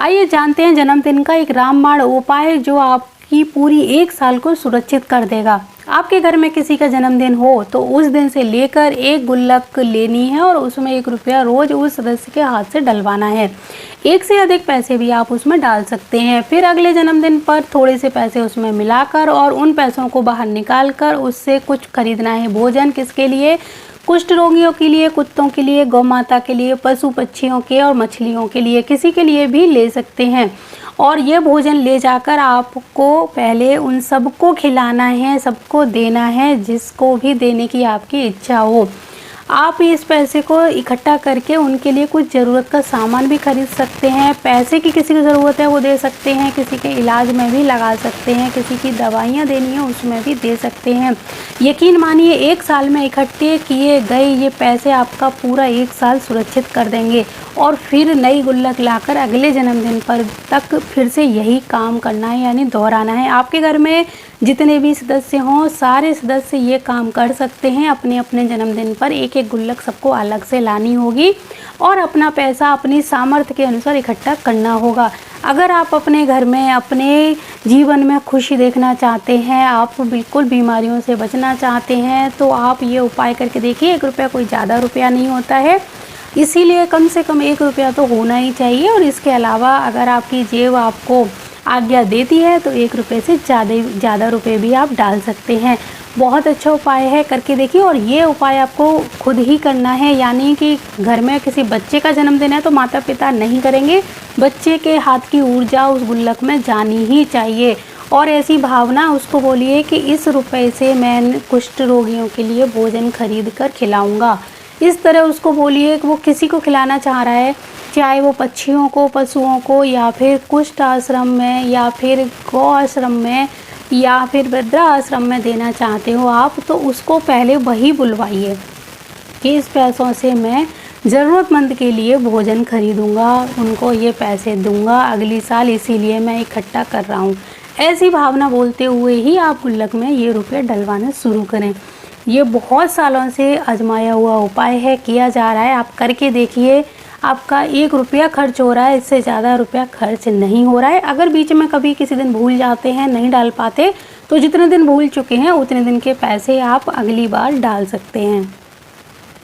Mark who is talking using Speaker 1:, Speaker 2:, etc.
Speaker 1: आइए जानते हैं जन्मदिन का एक रामबाण उपाय जो आपकी पूरी एक साल को सुरक्षित कर देगा। आपके घर में किसी का जन्मदिन हो तो उस दिन से लेकर एक गुल्लक लेनी है और उसमें 1 रुपया रोज उस सदस्य के हाथ से डलवाना है। 1 से अधिक पैसे भी आप उसमें डाल सकते हैं। फिर अगले जन्मदिन पर थोड़े से पैसे उसमें मिलाकर और उन पैसों को बाहर निकाल कर उससे कुछ खरीदना है। भोजन किसके लिए? कुष्ठ रोगियों के लिए, कुत्तों के लिए, गौ माता के लिए, पशु पक्षियों के और मछलियों के लिए, किसी के लिए भी ले सकते हैं। और ये भोजन ले जाकर आपको पहले उन सबको खिलाना है, सबको देना है जिसको भी देने की आपकी इच्छा हो। आप इस पैसे को इकट्ठा करके उनके लिए कुछ ज़रूरत का सामान भी खरीद सकते हैं। पैसे की किसी को ज़रूरत है वो दे सकते हैं, किसी के इलाज में भी लगा सकते हैं, किसी की दवाइयाँ देनी है उसमें भी दे सकते हैं। यकीन मानिए 1 साल में इकट्ठे किए गए ये पैसे आपका पूरा 1 साल सुरक्षित कर देंगे और फिर नई गुल्लक लाकर अगले जन्मदिन पर तक फिर से यही काम करना है, यानी दोहराना है। आपके घर में जितने भी सदस्य हों सारे सदस्य ये काम कर सकते हैं। अपने अपने जन्मदिन पर एक एक गुल्लक सबको अलग से लानी होगी और अपना पैसा अपनी सामर्थ्य के अनुसार इकट्ठा करना होगा। अगर आप अपने घर में अपने जीवन में खुशी देखना चाहते हैं, आप बिल्कुल बीमारियों से बचना चाहते हैं तो आप ये उपाय करके देखिए। 1 रुपया कोई ज़्यादा रुपया नहीं होता है, इसीलिए कम से कम 1 रुपया तो होना ही चाहिए। और इसके अलावा अगर आपकी जेब आपको आज्ञा देती है तो 1 रुपये से ज़्यादा रुपये भी आप डाल सकते हैं। बहुत अच्छा उपाय है, करके देखिए। और ये उपाय आपको खुद ही करना है, यानी कि घर में किसी बच्चे का जन्मदिन है तो माता पिता नहीं करेंगे, बच्चे के हाथ की ऊर्जा उस गुल्लक में जानी ही चाहिए। और ऐसी भावना उसको बोलिए कि इस रुपए से मैं कुष्ठ रोगियों के लिए भोजन खरीद कर खिलाऊँगा। इस तरह उसको बोलिए कि वो किसी को खिलाना चाह रहा है, चाहे वो पक्षियों को, पशुओं को, या फिर कुष्ठ आश्रम में, या फिर गौ आश्रम में, या फिर वृद्धा आश्रम में देना चाहते हो आप, तो उसको पहले वही बुलवाइए कि इस पैसों से मैं ज़रूरतमंद के लिए भोजन खरीदूंगा, उनको ये पैसे दूंगा अगली साल, इसीलिए मैं इकट्ठा कर रहा हूँ। ऐसी भावना बोलते हुए ही आप गुल्लक में ये रुपये डलवाना शुरू करें। ये बहुत सालों से आजमाया हुआ उपाय है, किया जा रहा है, आप करके देखिए। आपका 1 रुपया खर्च हो रहा है, इससे ज़्यादा रुपया खर्च नहीं हो रहा है। अगर बीच में कभी किसी दिन भूल जाते हैं, नहीं डाल पाते, तो जितने दिन भूल चुके हैं उतने दिन के पैसे आप अगली बार डाल सकते हैं।